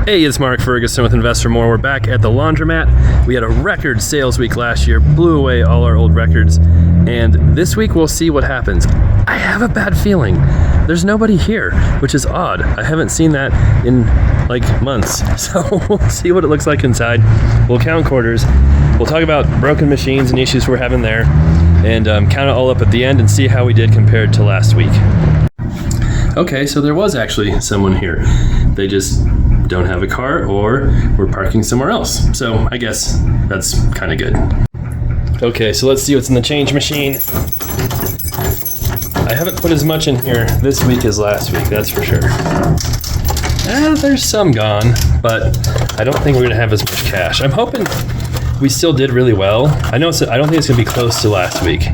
Hey, it's Mark Ferguson with Investor More. We're back at the Laundromat. We had a record sales week last year, blew away all our old records, and this week we'll see what happens. I have a bad feeling. There's nobody here, which is odd. I haven't seen that in like months, so we'll see what it looks like inside. We'll count quarters. We'll talk about broken machines and issues we're having there, and count it all up at the end and see how we did compared to last week. Okay, so there was actually someone here. They just don't have a car or we're parking somewhere else. So I guess that's kind of good. Okay, so let's see what's in the change machine. I haven't put as much in here this week as last week, that's for sure. There's some gone, but I don't think we're gonna have as much cash. I'm hoping we still did really well. I don't think it's gonna be close to last week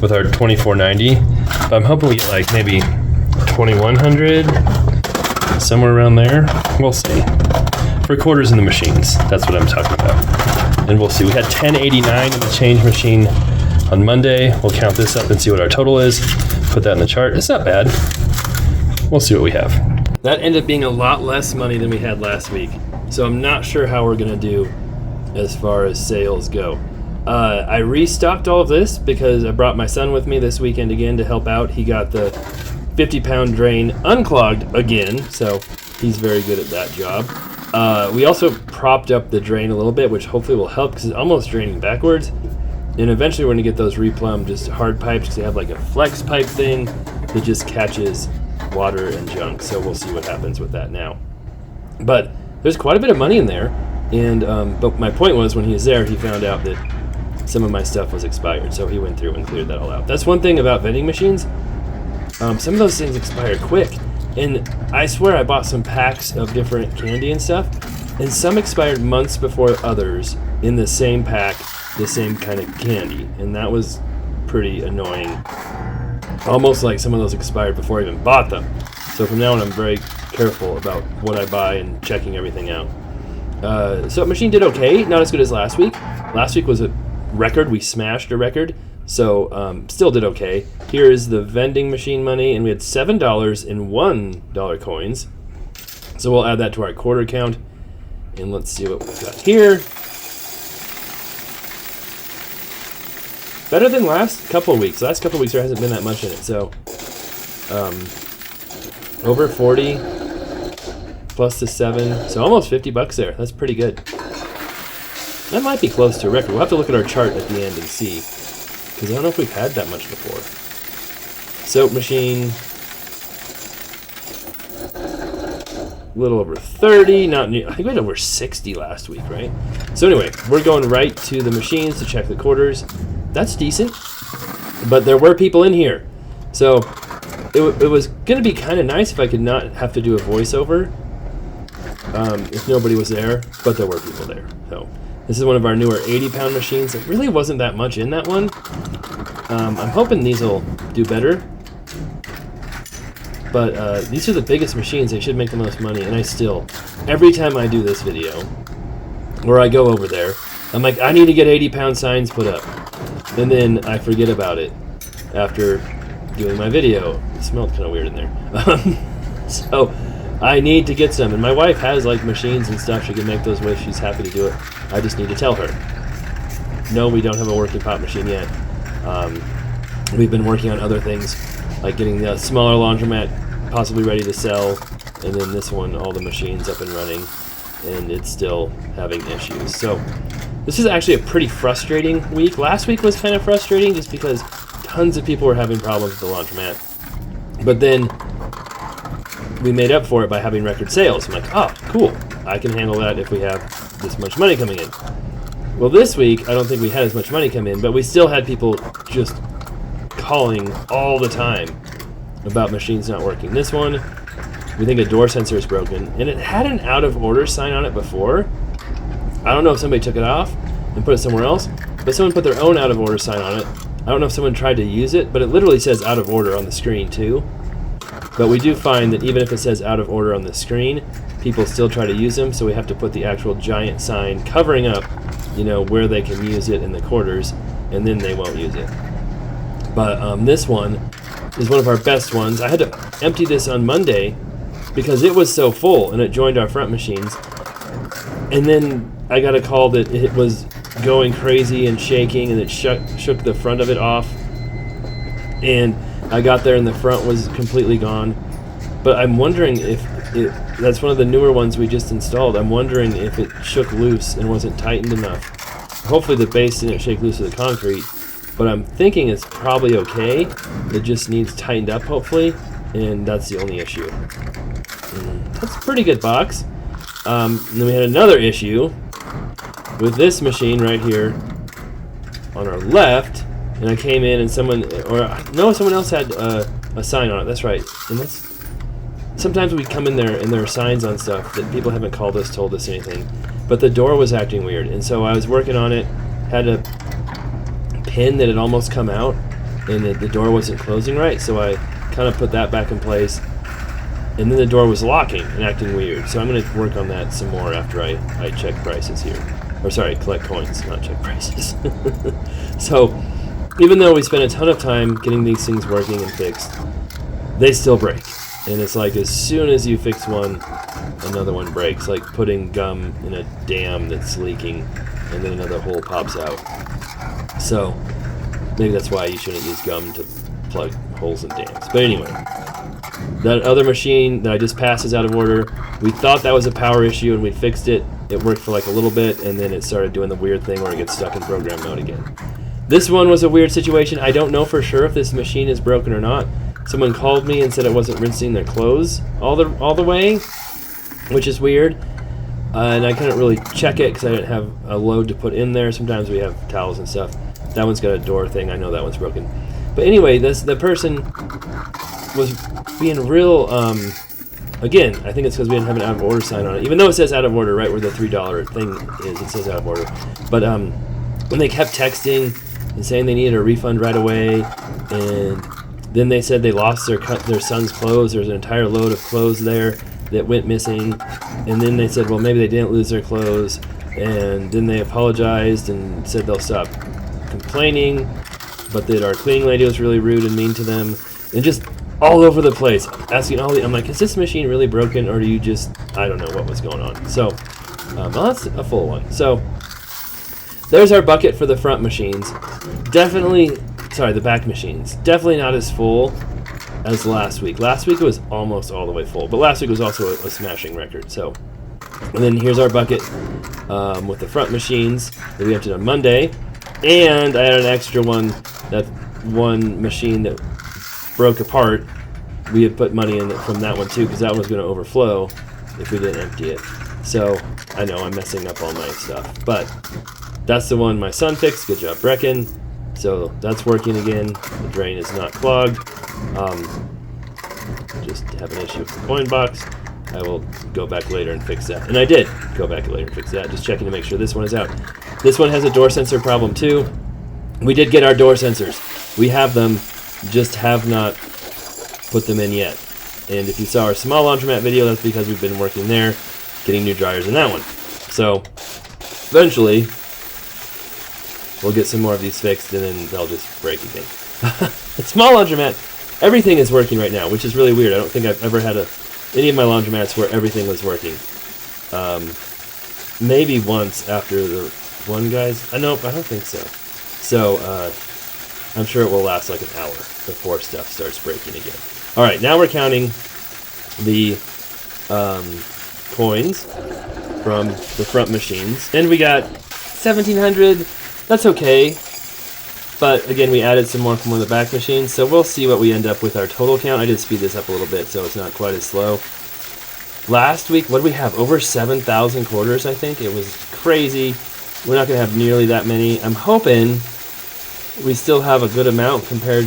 with our $24.90, but I'm hoping we get like maybe $2,100. Somewhere around there. We'll see. For quarters in the machines. That's what I'm talking about. And we'll see. We had $10.89 in the change machine on Monday. We'll count this up and see what our total is. Put that in the chart. It's not bad. We'll see what we have. That ended up being a lot less money than we had last week. So I'm not sure how we're going to do as far as sales go. I restocked all of this because I brought my son with me this weekend again to help out. He got the 50-pound drain unclogged again, so he's very good at that job. We also propped up the drain a little bit, which hopefully will help because it's almost draining backwards. And eventually we're going to get those replumbed, just hard pipes, because they have like a flex pipe thing that just catches water and junk. So we'll see what happens with that now. But there's quite a bit of money in there. And but my point was, when he was there, he found out that some of my stuff was expired. So he went through and cleared that all out. That's one thing about vending machines. Some of those things expire quick, and I swear I bought some packs of different candy and stuff, and some expired months before others in the same pack, the same kind of candy, and that was pretty annoying. Almost like some of those expired before I even bought them. So from now on, I'm very careful about what I buy and checking everything out. So machine did okay, not as good as last week. Last week was a record. We smashed a record. So still did okay. Here is the vending machine money, and we had $7 in $1 coins. So we'll add that to our quarter count, and let's see what we've got here. Better than last couple of weeks. Last couple of weeks there hasn't been that much in it. So over 40 plus the 7, so almost $50 there. That's pretty good. That might be close to a record. We'll have to look at our chart at the end and see, because I don't know if we've had that much before. Soap machine, a little over 30, not near, I think we had over 60 last week, right? So anyway, we're going right to the machines to check the quarters. That's decent, but there were people in here. So it was going to be kind of nice if I could not have to do a voiceover if nobody was there, but there were people there. So this is one of our newer 80-pound machines. It really wasn't that much in that one. I'm hoping these will do better. But these are the biggest machines. They should make the most money. And I still, every time I do this video, or I go over there, I'm like, I need to get 80-pound signs put up. And then I forget about it after doing my video. It smelled kind of weird in there. So I need to get some. And my wife has like machines and stuff she can make those with. She's happy to do it. I just need to tell her. No, we don't have a working pop machine yet. We've been working on other things, like getting the smaller laundromat possibly ready to sell, and then this one, all the machines up and running, and it's still having issues. So this is actually a pretty frustrating week. Last week was kind of frustrating just because tons of people were having problems with the laundromat. But then we made up for it by having record sales. I'm like, oh, cool. I can handle that if we have this much money coming in. Well, this week, I don't think we had as much money come in, but we still had people just calling all the time about machines not working. This one, we think a door sensor is broken, and it had an out of order sign on it before. I don't know if somebody took it off and put it somewhere else, but someone put their own out of order sign on it. I don't know if someone tried to use it, but it literally says out of order on the screen too. But we do find that even if it says out of order on the screen, people still try to use them, so we have to put the actual giant sign covering up, you know, where they can use it in the quarters, and then they won't use it. But this one is one of our best ones. I had to empty this on Monday because it was so full and it joined our front machines. And then I got a call that it was going crazy and shaking, and it shook the front of it off. And I got there and the front was completely gone. But I'm wondering if that's one of the newer ones we just installed. I'm wondering if it shook loose and wasn't tightened enough. Hopefully the base didn't shake loose of the concrete, but I'm thinking it's probably okay. It just needs tightened up, hopefully, and that's the only issue. That's a pretty good box. And then we had another issue with this machine right here on our left, and I came in and someone else had a sign on it. That's right. And that's sometimes we come in there and there are signs on stuff that people haven't called us, told us anything. But the door was acting weird, and so I was working on it, had a pin that had almost come out, and the door wasn't closing right, so I kind of put that back in place. And then the door was locking and acting weird. So I'm going to work on that some more after I check prices here. Or sorry, collect coins, not check prices. So even though we spent a ton of time getting these things working and fixed, they still break. And it's like as soon as you fix one, another one breaks. Like putting gum in a dam that's leaking and then another hole pops out. So maybe that's why you shouldn't use gum to plug holes in dams. But anyway, that other machine that I just passed is out of order. We thought that was a power issue and we fixed it. It worked for like a little bit, and then it started doing the weird thing where it gets stuck in program mode again. This one was a weird situation. I don't know for sure if this machine is broken or not. Someone called me and said it wasn't rinsing their clothes all the way, which is weird. And I couldn't really check it because I didn't have a load to put in there. Sometimes we have towels and stuff. That one's got a door thing. I know that one's broken. But anyway, the person was being real, again, I think it's because we didn't have an out of order sign on it, even though it says out of order right where the $3 thing is, it says out of order. But when they kept texting and saying they needed a refund right away, and then they said they lost their son's clothes, there's an entire load of clothes there that went missing, and then they said, well, maybe they didn't lose their clothes, and then they apologized and said they'll stop complaining, but that our cleaning lady was really rude and mean to them, and just all over the place, asking I'm like, is this machine really broken, or do you just, I don't know what was going on. So, well, that's a full one. So, there's our bucket for the front machines. The back machines. Definitely not as full as last week. Last week it was almost all the way full, but last week was also a smashing record. So, and then here's our bucket with the front machines that we emptied on Monday, and I had an extra one, that one machine that broke apart. We had put money in it from that one too, because that one was going to overflow if we didn't empty it. So I know I'm messing up all my stuff, but that's the one my son fixed. Good job, Brecken. So that's working again. The drain is not clogged. Just have an issue with the coin box. I will go back later and fix that. And I did go back later and fix that, just checking to make sure this one is out. This one has a door sensor problem too. We did get our door sensors. We have them, just have not put them in yet. And if you saw our small laundromat video, that's because we've been working there, getting new dryers in that one. So eventually we'll get some more of these fixed, and then they'll just break again. Small laundromat, everything is working right now, which is really weird. I don't think I've ever had any of my laundromats where everything was working. Maybe once after the one guy's. Nope, I don't think so. So I'm sure it will last like an hour before stuff starts breaking again. All right, now we're counting the coins from the front machines, and we got 1,700. That's okay, but again, we added some more from one of the back machines, so we'll see what we end up with our total count. I did speed this up a little bit, so it's not quite as slow. Last week, what did we have? Over 7,000 quarters, I think. It was crazy. We're not going to have nearly that many. I'm hoping we still have a good amount compared,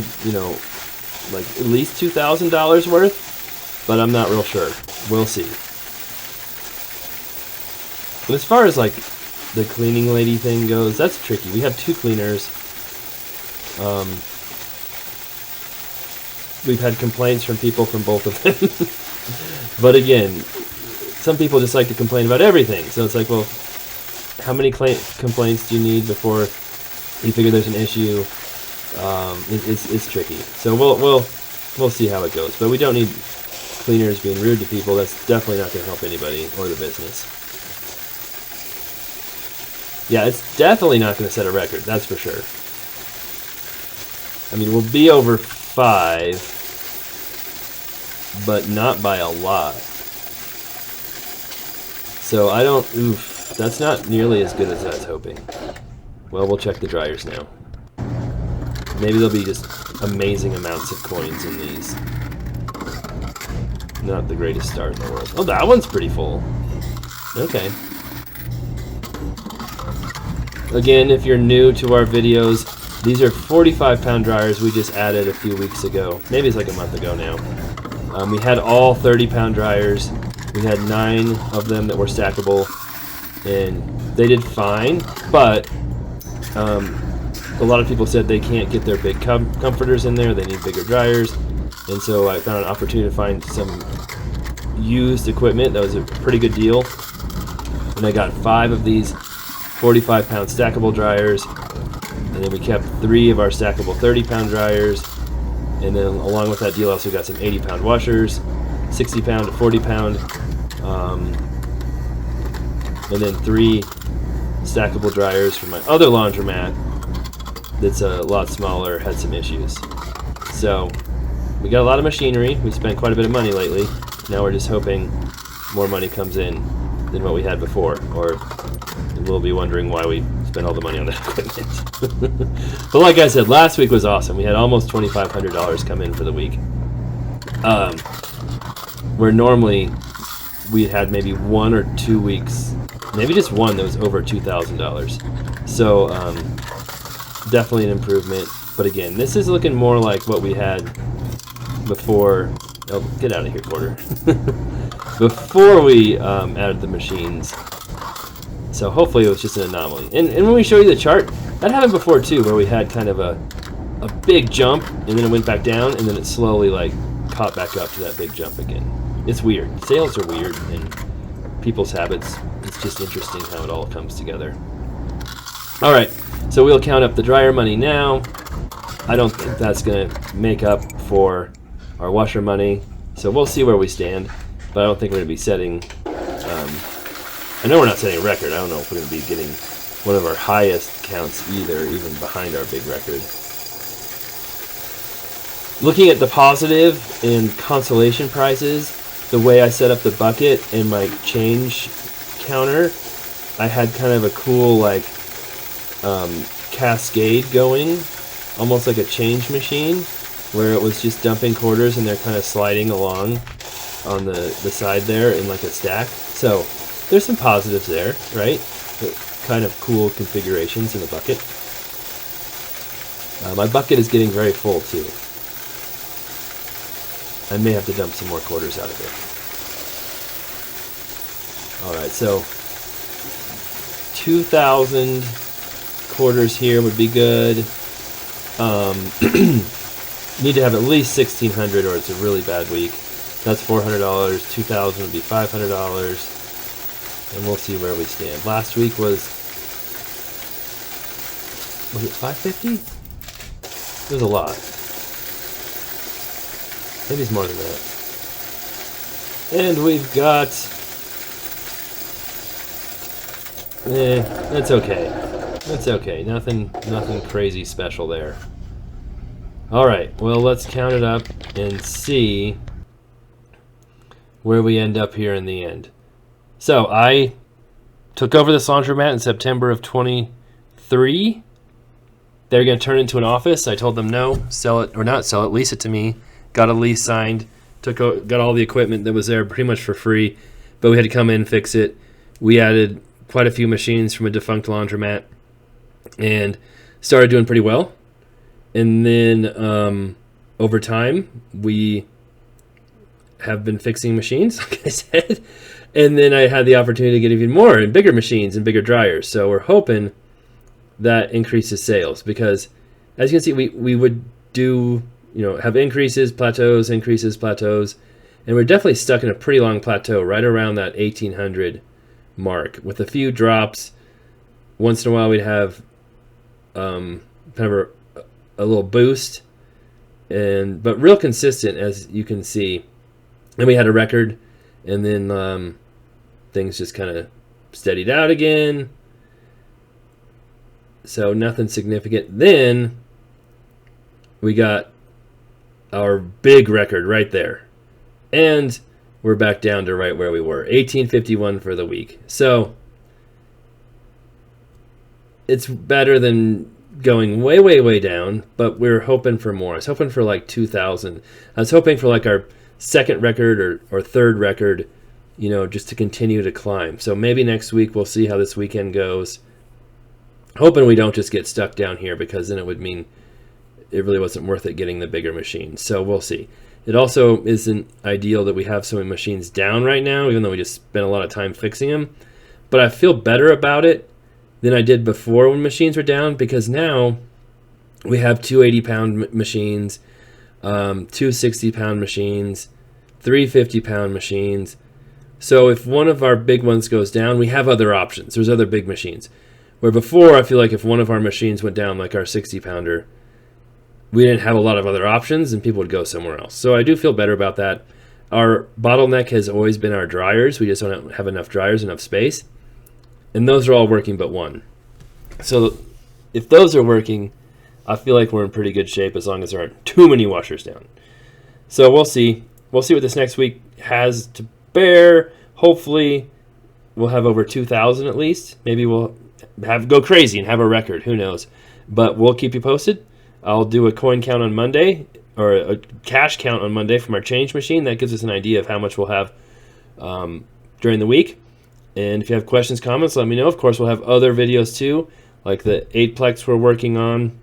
like at least $2,000 worth, but I'm not real sure. We'll see. And as far as like the cleaning lady thing goes, that's tricky. We have 2 cleaners. We've had complaints from people from both of them. But again, some people just like to complain about everything. So it's like, well, how many complaints do you need before you figure there's an issue? It's tricky. So we'll see how it goes. But we don't need cleaners being rude to people, that's definitely not going to help anybody or the business. Yeah, it's definitely not going to set a record, that's for sure. I mean, we'll be over 5, but not by a lot. So I don't, oof, that's not nearly as good as I was hoping. Well, we'll check the dryers now. Maybe there'll be just amazing amounts of coins in these. Not the greatest start in the world. Oh, that one's pretty full. Okay. Again, if you're new to our videos, these are 45-pound dryers we just added a few weeks ago. Maybe it's like a month ago now. We had all 30-pound dryers. We had 9 of them that were stackable, and they did fine, but a lot of people said they can't get their big comforters in there. They need bigger dryers, and so I found an opportunity to find some used equipment that was a pretty good deal, and I got 5 of these 45-pound stackable dryers, and then we kept 3 of our stackable 30-pound dryers, and then along with that deal I also got some 80-pound washers, 60-pound to 40-pound, and then 3 stackable dryers for my other laundromat that's a lot smaller, had some issues. So we got a lot of machinery. We spent quite a bit of money lately. Now we're just hoping more money comes in than what we had before, or we'll be wondering why we spent all the money on that equipment. But like I said, last week was awesome. We had almost $2,500 come in for the week. Where normally we had maybe 1 or 2 weeks, maybe just one, that was over $2,000. So definitely an improvement. But again, this is looking more like what we had before. Oh, get out of here, Quarter. Before we added the machines. So hopefully it was just an anomaly. And when we show you the chart, that happened before too, where we had kind of a big jump, and then it went back down, and then it slowly like caught back up to that big jump again. It's weird. Sales are weird, and people's habits. It's just interesting how it all comes together. All right, so we'll count up the dryer money now. I don't think that's going to make up for our washer money, so we'll see where we stand. But I don't think we're going to be setting. I know we're not setting a record. I don't know if we're going to be getting one of our highest counts either, even behind our big record. Looking at the positive and consolation prizes, the way I set up the bucket and my change counter, I had kind of a cool like cascade going, almost like a change machine, where it was just dumping quarters and they're kind of sliding along on the side there in like a stack. So there's some positives there, right? Kind of cool configurations in the bucket. My bucket is getting very full too. I may have to dump some more quarters out of it. Alright, so 2,000 quarters here would be good. Need to have at least 1,600 or it's a really bad week. That's $400. 2,000 would be $500. And we'll see where we stand. Last week was it 550? It was a lot. Maybe it's more than that. And we've got... that's okay. That's okay. Nothing crazy special there. Alright, well let's count it up and see where we end up here in the end. So I took over this laundromat in September of 23. They're going to turn it into an office. I told them no, sell it or not sell it, lease it to me. Got a lease signed, got all the equipment that was there pretty much for free, but we had to come in and fix it. We added quite a few machines from a defunct laundromat and started doing pretty well. And then over time, we have been fixing machines, like I said. And then I had the opportunity to get even more and bigger machines and bigger dryers. So we're hoping that increases sales because, as you can see, we would do, have increases, plateaus, increases, plateaus. And we're definitely stuck in a pretty long plateau right around that 1,800 mark with a few drops. Once in a while we'd have kind of a little boost, but real consistent, as you can see. Then we had a record, and then things just kind of steadied out again. So nothing significant. Then we got our big record right there. And we're back down to right where we were. 1851 for the week. So it's better than going way, way, way down, but we're hoping for more. I was hoping for like 2,000. I was hoping for like our second record or third record, you know, just to continue to climb. So maybe next week we'll see how this weekend goes. Hoping we don't just get stuck down here, because then it would mean it really wasn't worth it getting the bigger machine. So we'll see. It also isn't ideal that we have so many machines down right now, even though we just spent a lot of time fixing them. But I feel better about it than I did before when machines were down, because now we have 2 80-pound machines, 2 60-pound machines, 3 50-pound machines. So if one of our big ones goes down, we have other options. There's other big machines. Where before, I feel like if one of our machines went down, like our 60-pounder, we didn't have a lot of other options and people would go somewhere else. So I do feel better about that. Our bottleneck has always been our dryers. We just don't have enough dryers, enough space. And those are all working but one. So if those are working, I feel like we're in pretty good shape as long as there aren't too many washers down. So we'll see. We'll see what this next week has to bear. Hopefully we'll have over 2,000 at least. Maybe we'll go crazy and have a record. Who knows? But we'll keep you posted. I'll do a coin count on Monday, or a cash count on Monday from our change machine. That gives us an idea of how much we'll have during the week. And if you have questions, comments, let me know. Of course, we'll have other videos too, like the 8-plex we're working on,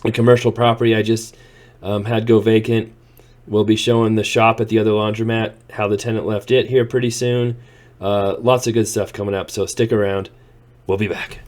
the commercial property I just had go vacant. We'll be showing the shop at the other laundromat, how the tenant left it here pretty soon. Lots of good stuff coming up, so stick around. We'll be back.